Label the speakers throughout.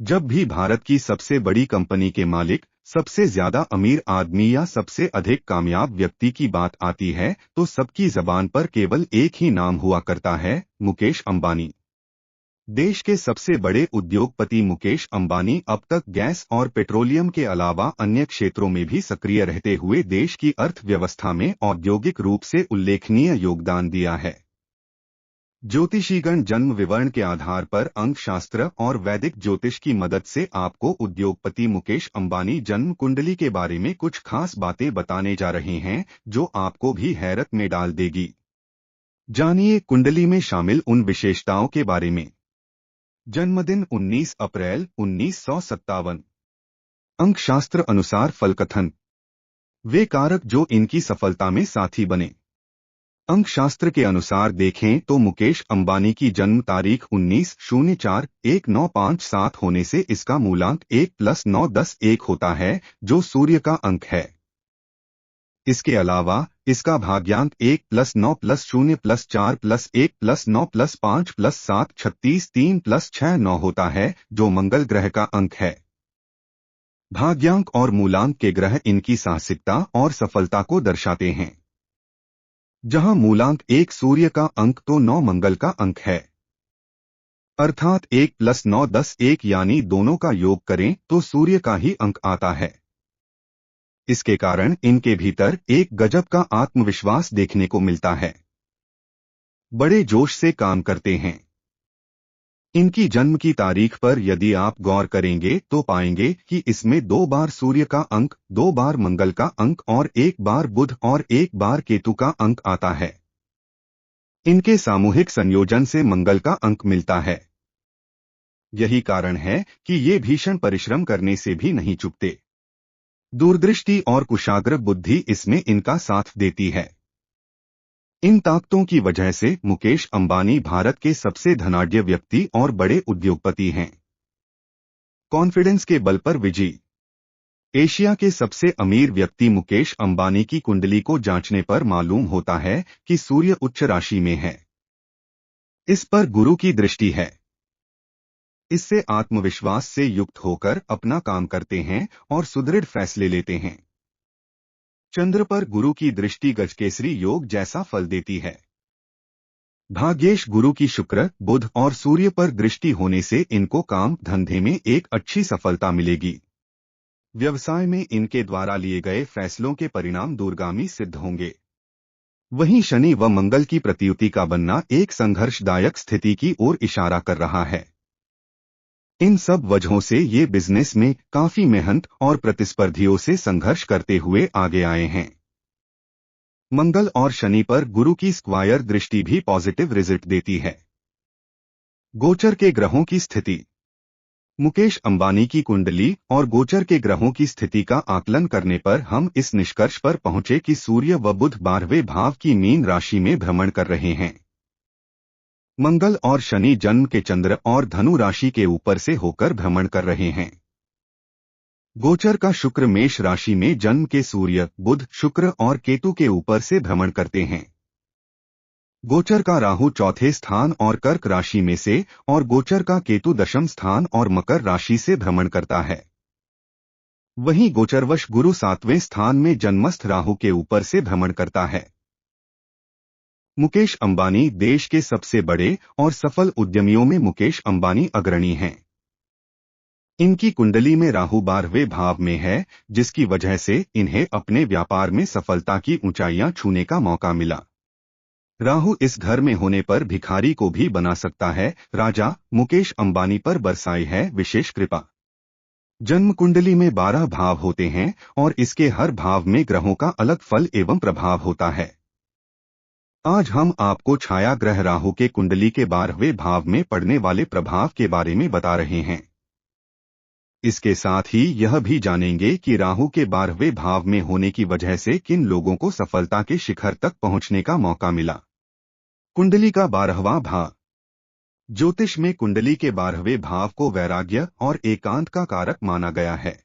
Speaker 1: जब भी भारत की सबसे बड़ी कंपनी के मालिक, सबसे ज्यादा अमीर आदमी या सबसे अधिक कामयाब व्यक्ति की बात आती है तो सबकी जबान पर केवल एक ही नाम हुआ करता है, मुकेश अंबानी। देश के सबसे बड़े उद्योगपति मुकेश अंबानी अब तक गैस और पेट्रोलियम के अलावा अन्य क्षेत्रों में भी सक्रिय रहते हुए देश की अर्थव्यवस्था में औद्योगिक रूप से उल्लेखनीय योगदान दिया है। ज्योतिषीगण जन्म विवरण के आधार पर अंक शास्त्र और वैदिक ज्योतिष की मदद से आपको उद्योगपति मुकेश अंबानी जन्म कुंडली के बारे में कुछ खास बातें बताने जा रहे हैं जो आपको भी हैरत में डाल देगी। जानिए कुंडली में शामिल उन विशेषताओं के बारे में। जन्मदिन 19 अप्रैल 1957। अंक शास्त्र अनुसार फलकथन, वे कारक जो इनकी सफलता में साथी बने। अंक शास्त्र के अनुसार देखें तो मुकेश अंबानी की जन्म तारीख 19/04/1957 होने से इसका मूलांक 1+9=10 होता है, जो सूर्य का अंक है। इसके अलावा इसका भाग्यांक 1+9+0+4+1+9+5+7=36 3+6=9 होता है, जो मंगल ग्रह का अंक है। भाग्यांक और मूलांक के ग्रह इनकी साहसिकता और सफलता को दर्शाते हैं। जहां मूलांक 1 सूर्य का अंक तो 9 मंगल का अंक है, अर्थात 1+9=10 यानी दोनों का योग करें तो सूर्य का ही अंक आता है। इसके कारण इनके भीतर एक गजब का आत्मविश्वास देखने को मिलता है। बड़े जोश से काम करते हैं। इनकी जन्म की तारीख पर यदि आप गौर करेंगे तो पाएंगे कि इसमें 2 बार सूर्य का अंक, 2 बार मंगल का अंक और 1 बार बुध और 1 बार केतु का अंक आता है। इनके सामूहिक संयोजन से मंगल का अंक मिलता है। यही कारण है कि ये भीषण परिश्रम करने से भी नहीं चूकते। दूरदृष्टि और कुशाग्र बुद्धि इसमें इनका साथ देती है। इन ताकतों की वजह से मुकेश अंबानी भारत के सबसे धनाढ्य व्यक्ति और बड़े उद्योगपति हैं। कॉन्फिडेंस के बल पर विजयी। एशिया के सबसे अमीर व्यक्ति मुकेश अंबानी की कुंडली को जांचने पर मालूम होता है कि सूर्य उच्च राशि में है। इस पर गुरु की दृष्टि है। इससे आत्मविश्वास से युक्त होकर अपना काम करते हैं और सुदृढ़ फैसले लेते हैं। चंद्र पर गुरु की दृष्टि गजकेसरी योग जैसा फल देती है। भाग्येश गुरु की शुक्र, बुध और सूर्य पर दृष्टि होने से इनको काम धंधे में एक अच्छी सफलता मिलेगी। व्यवसाय में इनके द्वारा लिए गए फैसलों के परिणाम दूरगामी सिद्ध होंगे। वहीं शनि व मंगल की प्रतियुति का बनना एक संघर्षदायक स्थिति की ओर इशारा कर रहा है। इन सब वजहों से ये बिजनेस में काफी मेहनत और प्रतिस्पर्धियों से संघर्ष करते हुए आगे आए हैं। मंगल और शनि पर गुरु की स्क्वायर दृष्टि भी पॉजिटिव रिजल्ट देती है। गोचर के ग्रहों की स्थिति। मुकेश अंबानी की कुंडली और गोचर के ग्रहों की स्थिति का आकलन करने पर हम इस निष्कर्ष पर पहुंचे कि सूर्य व बुध 12वें भाव की मीन राशि में भ्रमण कर रहे हैं। मंगल और शनि जन्म के चंद्र और धनु राशि के ऊपर से होकर भ्रमण कर रहे हैं। गोचर का शुक्र मेष राशि में जन्म के सूर्य, बुध, शुक्र और केतु के ऊपर से भ्रमण करते हैं। गोचर का राहु चौथे स्थान और कर्क राशि में से और गोचर का केतु दशम स्थान और मकर राशि से भ्रमण करता है। वहीं गोचरवश गुरु 7वें स्थान में जन्मस्थ राहु के ऊपर से भ्रमण करता है। मुकेश अंबानी देश के सबसे बड़े और सफल उद्यमियों में मुकेश अंबानी अग्रणी हैं। इनकी कुंडली में राहु 12वें भाव में है, जिसकी वजह से इन्हें अपने व्यापार में सफलता की ऊंचाइयां छूने का मौका मिला। राहु इस घर में होने पर भिखारी को भी बना सकता है। राजा मुकेश अंबानी पर बरसाई है विशेष कृपा। जन्म कुंडली में 12 भाव होते हैं और इसके हर भाव में ग्रहों का अलग फल एवं प्रभाव होता है। आज हम आपको छाया ग्रह राहु के कुंडली के 12वें भाव में पड़ने वाले प्रभाव के बारे में बता रहे हैं। इसके साथ ही यह भी जानेंगे कि राहु के 12वें भाव में होने की वजह से किन लोगों को सफलता के शिखर तक पहुंचने का मौका मिला। कुंडली का 12वां भाव। ज्योतिष में कुंडली के 12वें भाव को वैराग्य और एकांत का कारक माना गया है।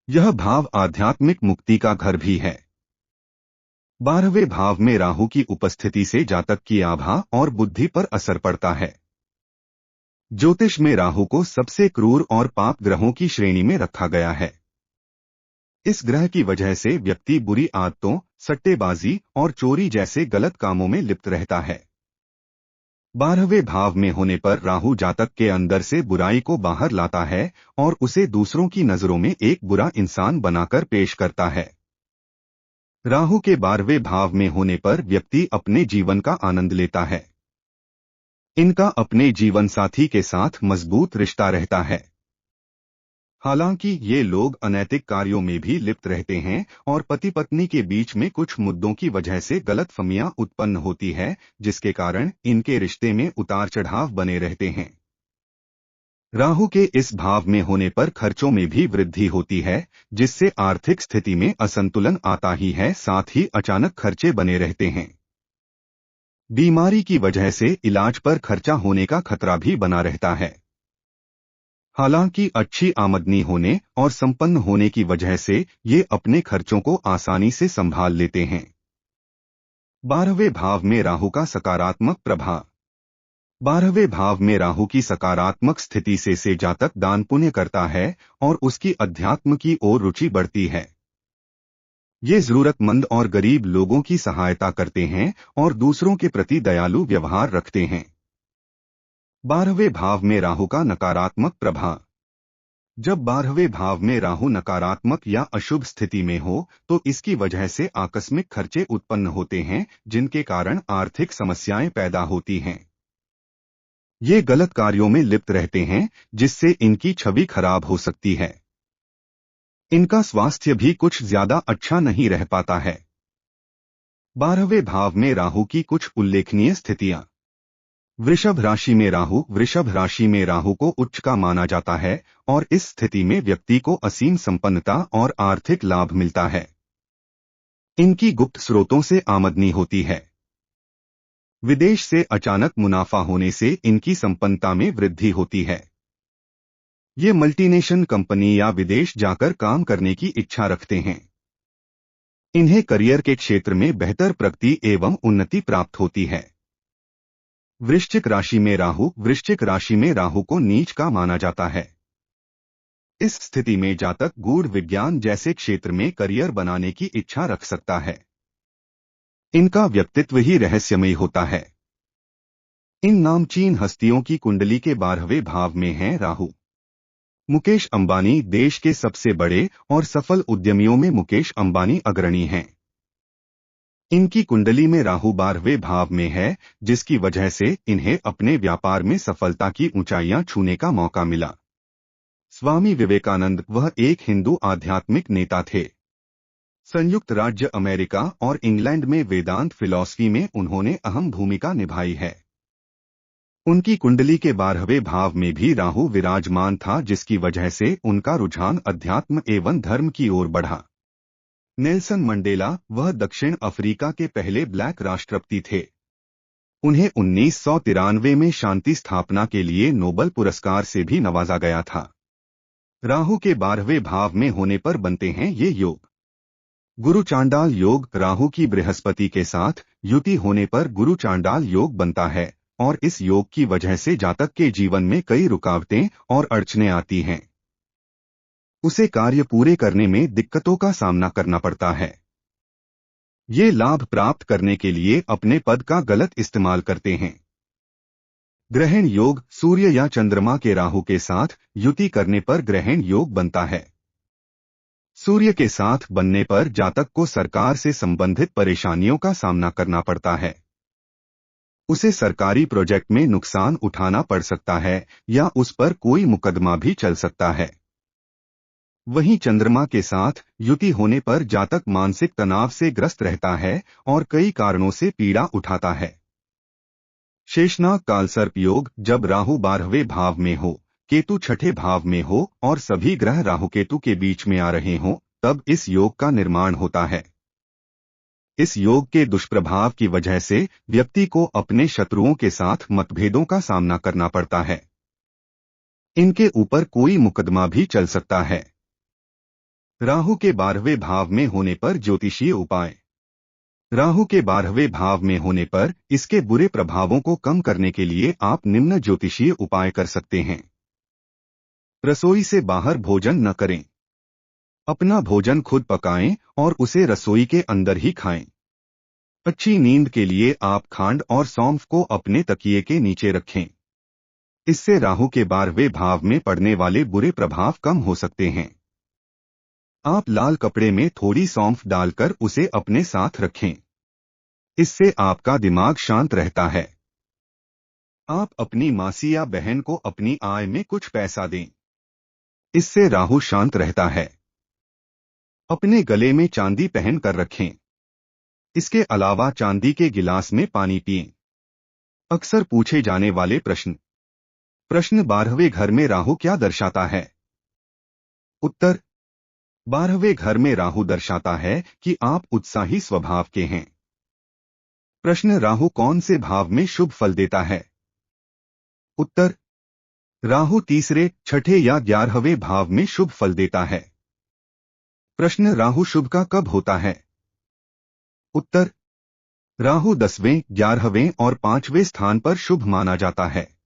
Speaker 1: यह भाव आध्यात्मिक मुक्ति का घर भी है। 12वें भाव में राहु की उपस्थिति से जातक की आभा और बुद्धि पर असर पड़ता है। ज्योतिष में राहु को सबसे क्रूर और पाप ग्रहों की श्रेणी में रखा गया है। इस ग्रह की वजह से व्यक्ति बुरी आदतों, सट्टेबाजी और चोरी जैसे गलत कामों में लिप्त रहता है। 12वें भाव में होने पर राहु जातक के अंदर से बुराई को बाहर लाता है और उसे दूसरों की नजरों में एक बुरा इंसान बनाकर पेश करता है। राहु के 12वें भाव में होने पर व्यक्ति अपने जीवन का आनंद लेता है। इनका अपने जीवन साथी के साथ मजबूत रिश्ता रहता है। हालांकि ये लोग अनैतिक कार्यों में भी लिप्त रहते हैं और पति पत्नी के बीच में कुछ मुद्दों की वजह से गलतफहमियां उत्पन्न होती है, जिसके कारण इनके रिश्ते में उतार चढ़ाव बने रहते हैं। राहु के इस भाव में होने पर खर्चों में भी वृद्धि होती है, जिससे आर्थिक स्थिति में असंतुलन आता ही है, साथ ही अचानक खर्चे बने रहते हैं। बीमारी की वजह से इलाज पर खर्चा होने का खतरा भी बना रहता है। हालांकि अच्छी आमदनी होने और संपन्न होने की वजह से ये अपने खर्चों को आसानी से संभाल लेते हैं। 12वें भाव में राहु का सकारात्मक प्रभाव। 12वें भाव में राहु की सकारात्मक स्थिति से जातक दान पुण्य करता है और उसकी अध्यात्म की ओर रुचि बढ़ती है। ये जरूरतमंद और गरीब लोगों की सहायता करते हैं और दूसरों के प्रति दयालु व्यवहार रखते हैं। 12वें भाव में राहु का नकारात्मक प्रभाव। जब 12वें भाव में राहु नकारात्मक या अशुभ स्थिति में हो तो इसकी वजह से आकस्मिक खर्चे उत्पन्न होते हैं, जिनके कारण आर्थिक समस्याएं पैदा होती हैं। ये गलत कार्यों में लिप्त रहते हैं, जिससे इनकी छवि खराब हो सकती है। इनका स्वास्थ्य भी कुछ ज्यादा अच्छा नहीं रह पाता है। 12वें भाव में राहु की कुछ उल्लेखनीय स्थितियां। वृषभ राशि में राहु। वृषभ राशि में राहु को उच्च का माना जाता है और इस स्थिति में व्यक्ति को असीम संपन्नता और आर्थिक लाभ मिलता है। इनकी गुप्त स्रोतों से आमदनी होती है। विदेश से अचानक मुनाफा होने से इनकी संपन्नता में वृद्धि होती है। ये मल्टीनेशनल कंपनी या विदेश जाकर काम करने की इच्छा रखते हैं। इन्हें करियर के क्षेत्र में बेहतर प्रगति एवं उन्नति प्राप्त होती है। वृश्चिक राशि में राहु। वृश्चिक राशि में राहु को नीच का माना जाता है। इस स्थिति में जातक गूढ़ विज्ञान जैसे क्षेत्र में करियर बनाने की इच्छा रख सकता है। इनका व्यक्तित्व ही रहस्यमय होता है। इन नामचीन हस्तियों की कुंडली के 12वें भाव में है राहु। मुकेश अंबानी देश के सबसे बड़े और सफल उद्यमियों में मुकेश अंबानी अग्रणी हैं। इनकी कुंडली में राहु 12वें भाव में है, जिसकी वजह से इन्हें अपने व्यापार में सफलता की ऊंचाइयां छूने का मौका मिला। स्वामी विवेकानंद वह एक हिंदू आध्यात्मिक नेता थे। संयुक्त राज्य अमेरिका और इंग्लैंड में वेदांत फिलॉसफी में उन्होंने अहम भूमिका निभाई है। उनकी कुंडली के 12वें भाव में भी राहु विराजमान था, जिसकी वजह से उनका रुझान अध्यात्म एवं धर्म की ओर बढ़ा। नेल्सन मंडेला वह दक्षिण अफ्रीका के पहले ब्लैक राष्ट्रपति थे। उन्हें 1993 में शांति स्थापना के लिए नोबेल पुरस्कार से भी नवाजा गया था। राहु के 12वें भाव में होने पर बनते हैं ये योग। गुरु चांडाल योग। राहु की बृहस्पति के साथ युति होने पर गुरु चांडाल योग बनता है और इस योग की वजह से जातक के जीवन में कई रुकावटें और अड़चनें आती हैं। उसे कार्य पूरे करने में दिक्कतों का सामना करना पड़ता है। ये लाभ प्राप्त करने के लिए अपने पद का गलत इस्तेमाल करते हैं। ग्रहण योग। सूर्य या चंद्रमा के राहु के साथ युति करने पर ग्रहण योग बनता है। सूर्य के साथ बनने पर जातक को सरकार से संबंधित परेशानियों का सामना करना पड़ता है। उसे सरकारी प्रोजेक्ट में नुकसान उठाना पड़ सकता है या उस पर कोई मुकदमा भी चल सकता है। वहीं चंद्रमा के साथ युति होने पर जातक मानसिक तनाव से ग्रस्त रहता है और कई कारणों से पीड़ा उठाता है। शेषनाग कालसर्प योग। जब राहु 12वें भाव में हो, केतु 6ठे भाव में हो और सभी ग्रह राहु केतु के बीच में आ रहे हों, तब इस योग का निर्माण होता है। इस योग के दुष्प्रभाव की वजह से व्यक्ति को अपने शत्रुओं के साथ मतभेदों का सामना करना पड़ता है। इनके ऊपर कोई मुकदमा भी चल सकता है। राहु के 12वें भाव में होने पर ज्योतिषीय उपाय। राहु के 12वें भाव में होने पर इसके बुरे प्रभावों को कम करने के लिए आप निम्न ज्योतिषीय उपाय कर सकते हैं। रसोई से बाहर भोजन न करें। अपना भोजन खुद पकाएं और उसे रसोई के अंदर ही खाएं। अच्छी नींद के लिए आप खांड और सौंफ को अपने तकिए के नीचे रखें। इससे राहु के 12वें भाव में पड़ने वाले बुरे प्रभाव कम हो सकते हैं। आप लाल कपड़े में थोड़ी सौंफ डालकर उसे अपने साथ रखें। इससे आपका दिमाग शांत रहता है। आप अपनी मासी या बहन को अपनी आय में कुछ पैसा दें। इससे राहु शांत रहता है। अपने गले में चांदी पहन कर रखें। इसके अलावा चांदी के गिलास में पानी पिएं। अक्सर पूछे जाने वाले प्रश्न। 12वें घर में राहु क्या दर्शाता है? उत्तर। 12वें घर में राहु दर्शाता है कि आप उत्साही स्वभाव के हैं। प्रश्न। राहु कौन से भाव में शुभ फल देता है? उत्तर। राहु तीसरे, छठे या 11वें भाव में शुभ फल देता है। प्रश्न। राहु शुभ का कब होता है? उत्तर। राहु 10वें, 11वें और 5वें स्थान पर शुभ माना जाता है।